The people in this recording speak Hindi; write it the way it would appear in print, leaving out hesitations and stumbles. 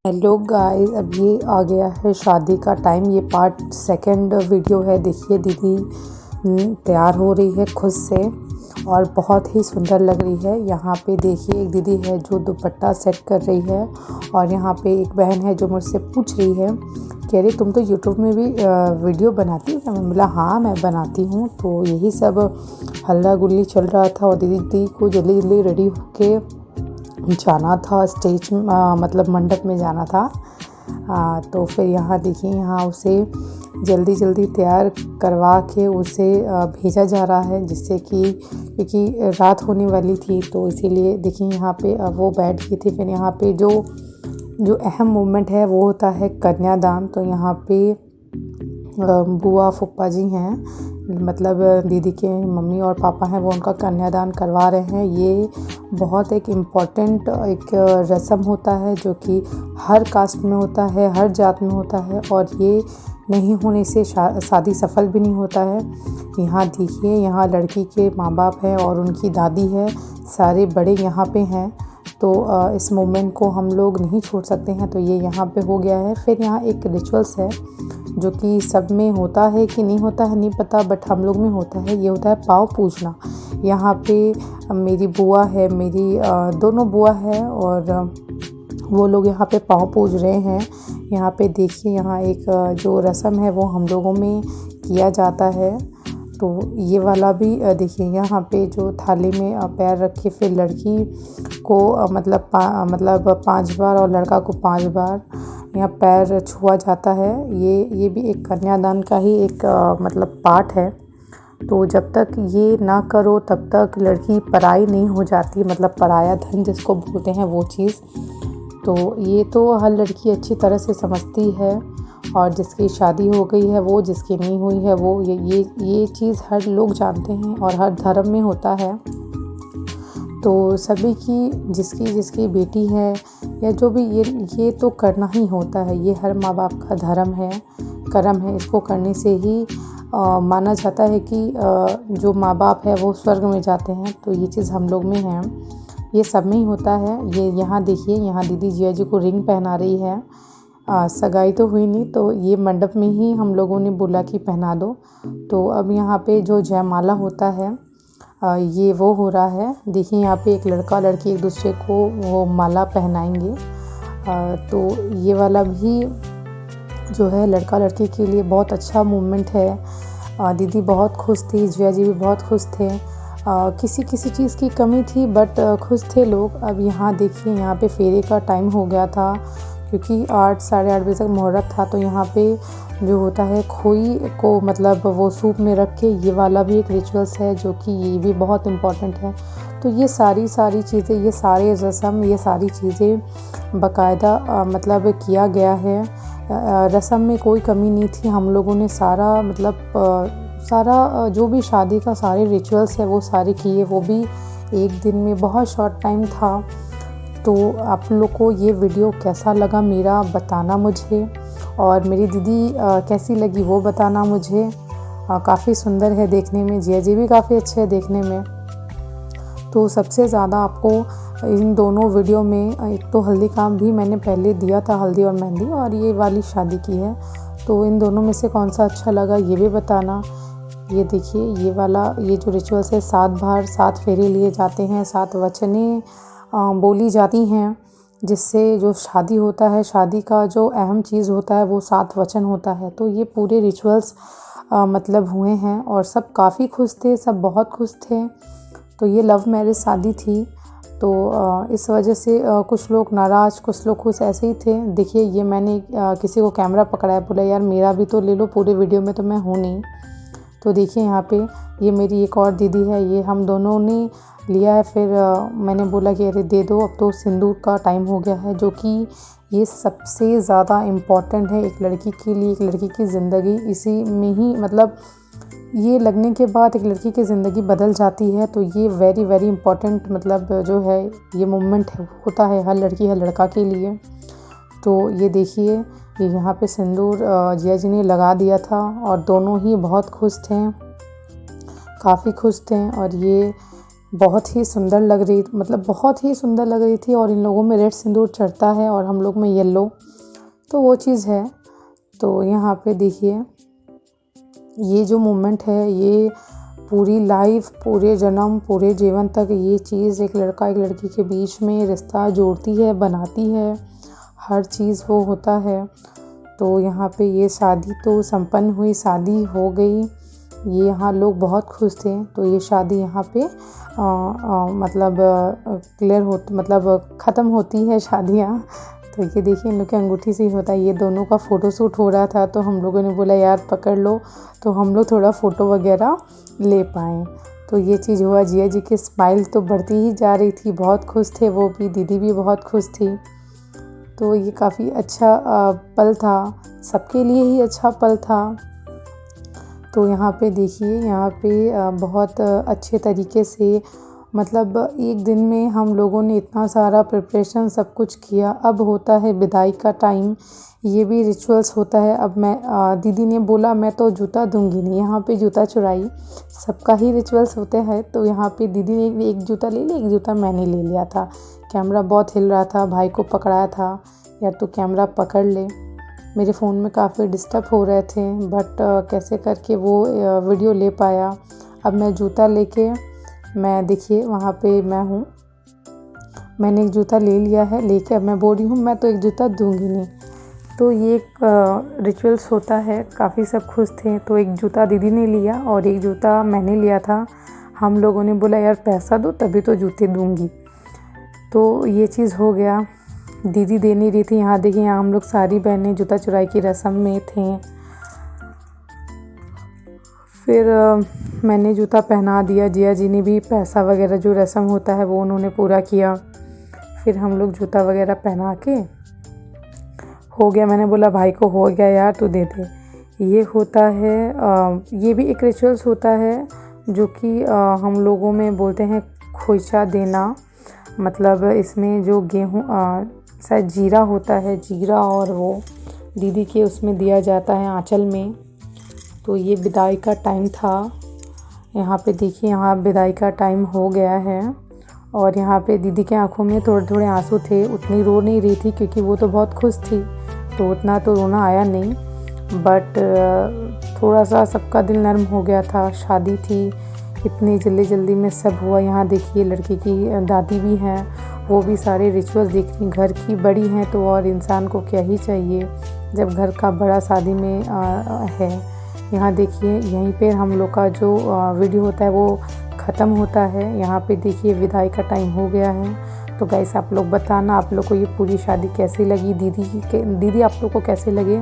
हेलो गाइस, अब ये आ गया है शादी का टाइम। ये पार्ट सेकंड वीडियो है। देखिए दीदी तैयार हो रही है खुद से और बहुत ही सुंदर लग रही है। यहाँ पे देखिए एक दीदी है जो दुपट्टा सेट कर रही है और यहाँ पे एक बहन है जो मुझसे पूछ रही है, कह रही तुम तो यूट्यूब में भी वीडियो बनाती हो? मैं बोला हाँ मैं बनाती हूँ। तो यही सब हल्ला गुल्ली चल रहा था और दीदी को जल्दी जल्दी रेडी होके जाना था स्टेज मतलब मंडप में जाना था। तो फिर यहाँ देखिए यहाँ उसे जल्दी जल्दी तैयार करवा के उसे भेजा जा रहा है, जिससे कि क्योंकि रात होने वाली थी तो इसीलिए देखिए यहाँ पे वो बैठ गई थी। फिर यहाँ पे जो जो अहम मोमेंट है वो होता है कन्यादान। तो यहाँ पे बुआ फूफा जी हैं, मतलब दीदी के मम्मी और पापा हैं, वो उनका कन्यादान करवा रहे हैं। ये बहुत एक इम्पॉर्टेंट एक रस्म होता है जो कि हर कास्ट में होता है, हर जात में होता है और ये नहीं होने से शादी सफल भी नहीं होता है। यहाँ देखिए यहाँ लड़की के माँ बाप हैं और उनकी दादी है, सारे बड़े यहाँ पे हैं। तो इस मोमेंट को हम लोग नहीं छोड़ सकते हैं। तो ये यहाँ पे हो गया है। फिर यहाँ एक रिचुअल्स है जो कि सब में होता है कि नहीं होता है नहीं पता, बट हम लोग में होता है। ये होता है पाँव पूजना। यहाँ पे मेरी बुआ है, मेरी दोनों बुआ है और वो लोग यहाँ पे पाँव पूज रहे हैं। यहाँ पे देखिए यहाँ एक जो रस्म है वो हम लोगों में किया जाता है। तो ये वाला भी देखिए यहाँ पे जो थाली में पैर रखे फिर लड़की को मतलब 5 बार और लड़का को 5 बार यहाँ पैर छुआ जाता है। ये भी एक कन्यादान का ही एक मतलब पार्ट है। तो जब तक ये ना करो तब तक लड़की पराई नहीं हो जाती, मतलब पराया धन जिसको बोलते हैं वो चीज़। तो ये तो हर लड़की अच्छी तरह से समझती है और जिसकी शादी हो गई है वो, जिसकी नहीं हुई है वो, ये चीज़ हर लोग जानते हैं और हर धर्म में होता है। तो सभी की जिसकी जिसकी बेटी है या जो भी ये तो करना ही होता है। ये हर माँ बाप का धर्म है, कर्म है। इसको करने से ही माना जाता है कि जो माँ बाप है वो स्वर्ग में जाते हैं। तो ये चीज़ हम लोग में है, ये सब में ही होता है। ये यहाँ देखिए यहाँ दीदी जिया जी को रिंग पहना रही है। सगाई तो हुई नहीं, तो ये मंडप में ही हम लोगों ने बोला कि पहना दो। तो अब यहाँ पे जो जयमाला होता है ये वो हो रहा है। देखिए यहाँ पे एक लड़का लड़की एक दूसरे को वो माला पहनाएंगे। तो ये वाला भी जो है लड़का लड़की के लिए बहुत अच्छा मोमेंट है। दीदी बहुत खुश थी, जिया जी भी बहुत खुश थे। किसी किसी चीज़ की कमी थी बट खुश थे लोग। अब यहाँ देखिए यहाँ पे फेरे का टाइम हो गया था क्योंकि 8 साढ़े 8 बजे तक मुहूर्त था। तो यहाँ पे जो होता है खोई को मतलब वो सूप में रख के, ये वाला भी एक रिचुअल्स है जो कि ये भी बहुत इम्पॉर्टेंट है। तो ये सारी चीज़ें, ये सारे रस्म, ये सारी चीज़ें बाकायदा मतलब किया गया है। रस्म में कोई कमी नहीं थी। हम लोगों ने सारा मतलब सारा जो भी शादी का सारे रिचुअल्स है वो सारे किए, वो भी एक दिन में, बहुत शॉर्ट टाइम था। तो आप लोग को ये वीडियो कैसा लगा मेरा बताना मुझे, और मेरी दीदी कैसी लगी वो बताना मुझे। काफ़ी सुंदर है देखने में, जिया जी भी काफ़ी अच्छे है देखने में। तो सबसे ज़्यादा आपको इन दोनों वीडियो में, एक तो हल्दी काम भी मैंने पहले दिया था, हल्दी और मेहंदी, और ये वाली शादी की है। तो इन दोनों में से कौन सा अच्छा लगा ये भी बताना। ये देखिए ये वाला, ये जो रिचुअल्स है 7 बार 7 फेरे लिए जाते हैं, 7 वचनें बोली जाती हैं, जिससे जो शादी होता है, शादी का जो अहम चीज़ होता है वो 7 वचन होता है। तो ये पूरे रिचुअल्स मतलब हुए हैं और सब काफ़ी खुश थे, सब बहुत खुश थे। तो ये लव मैरिज शादी थी। तो इस वजह से कुछ लोग नाराज़, कुछ लोग खुश, ऐसे ही थे। देखिए ये मैंने किसी को कैमरा पकड़ाया, बोला यार मेरा भी तो ले लो, पूरे वीडियो में तो मैं हूँ नहीं। तो देखिए यहाँ पे ये मेरी एक और दीदी है, ये हम दोनों ने लिया है। फिर मैंने बोला कि अरे दे दो, अब तो सिंदूर का टाइम हो गया है, जो कि ये सबसे ज़्यादा इम्पॉर्टेंट है एक लड़की के लिए। एक लड़की की ज़िंदगी इसी में ही, मतलब ये लगने के बाद एक लड़की की ज़िंदगी बदल जाती है। तो ये वेरी वेरी इम्पॉर्टेंट मतलब जो है ये मोमेंट है, होता है हर लड़की हर लड़का के लिए। तो ये देखिए ये यहाँ पे सिंदूर जिया जी ने लगा दिया था और दोनों ही बहुत खुश थे, काफ़ी खुश थे। और ये बहुत ही सुंदर लग रही, मतलब बहुत ही सुंदर लग रही थी। और इन लोगों में रेड सिंदूर चढ़ता है और हम लोग में येलो, तो वो चीज़ है। तो यहाँ पे देखिए ये जो मोमेंट है, ये पूरी लाइफ, पूरे जन्म, पूरे जीवन तक ये चीज़ एक लड़का एक लड़की के बीच में रिश्ता जोड़ती है, बनाती है, हर चीज़ वो होता है। तो यहाँ पे ये शादी तो संपन्न हुई, शादी हो गई, ये यहाँ लोग बहुत खुश थे। तो ये शादी यहाँ पे मतलब क्लियर हो, मतलब ख़त्म होती है शादियाँ। तो ये देखिए इन लोग की अंगूठी से ही होता है। ये दोनों का फ़ोटोशूट हो रहा था, तो हम लोगों ने बोला यार पकड़ लो, तो हम लोग थोड़ा फ़ोटो वगैरह ले पाएँ। तो ये चीज़ हुआ। जिया जी की स्माइल तो बढ़ती ही जा रही थी, बहुत खुश थे वो भी, दीदी भी बहुत खुश थी। तो ये काफ़ी अच्छा पल था, सबके लिए ही अच्छा पल था। तो यहाँ पे देखिए, यहाँ पे बहुत अच्छे तरीके से, मतलब एक दिन में हम लोगों ने इतना सारा प्रिपरेशन सब कुछ किया। अब होता है विदाई का टाइम, ये भी रिचुअल्स होता है। अब मैं दीदी ने बोला मैं तो जूता दूंगी नहीं, यहाँ पे जूता चुराई, सबका ही रिचुअल्स होते हैं। तो यहाँ पे दीदी ने एक जूता ले लिया, एक जूता मैंने ले लिया था। कैमरा बहुत हिल रहा था, भाई को पकड़ाया था यार तू कैमरा पकड़ ले। मेरे फ़ोन में काफ़ी डिस्टर्ब हो रहे थे, बट कैसे करके वो वीडियो ले पाया। अब मैं जूता लेके, मैं देखिए वहाँ पे मैं हूँ, मैंने एक जूता ले लिया है, लेके अब मैं बोल रही हूँ मैं तो एक जूता दूंगी नहीं। तो ये एक रिचुअल्स होता है, काफ़ी सब खुश थे। तो एक जूता दीदी ने लिया और एक जूता मैंने लिया था। हम लोगों ने बोला यार पैसा दो तभी तो जूते दूंगी। तो ये चीज़ हो गया, दीदी दे नहीं रही थी। यहाँ देखिए, यहाँ हम लोग सारी बहनें जूता चुराई की रस्म में थे। फिर मैंने जूता पहना दिया, जिया जी ने भी पैसा वगैरह जो रस्म होता है वो उन्होंने पूरा किया। फिर हम लोग जूता वगैरह पहना के हो गया, मैंने बोला भाई को हो गया यार तू दे दे। ये होता है, ये भी एक रिचुअल्स होता है जो कि हम लोगों में बोलते हैं खोइचा देना। मतलब इसमें जो गेहूँ शायद जीरा होता है, जीरा और वो दीदी के उसमें दिया जाता है आंचल में। तो ये विदाई का टाइम था। यहाँ पे देखिए, यहाँ विदाई का टाइम हो गया है और यहाँ पे दीदी के आंखों में थोड़े थोड़े आंसू थे। उतनी रो नहीं रही थी क्योंकि वो तो बहुत खुश थी, तो उतना तो रोना आया नहीं, बट थोड़ा सा सबका दिल नर्म हो गया था। शादी थी, इतनी जल्दी जल्दी में सब हुआ। यहाँ देखिए लड़की की दादी भी हैं, वो भी सारे रिचुअल्स देख रही। घर की बड़ी हैं तो और इंसान को क्या ही चाहिए जब घर का बड़ा शादी में है। यहाँ देखिए, यहीं पे हम लोग का जो वीडियो होता है वो ख़त्म होता है। यहाँ पे देखिए विदाई का टाइम हो गया है। तो गाइस आप लोग बताना आप लोग को ये पूरी शादी कैसी लगी, दीदी आप लोग को कैसे लगे।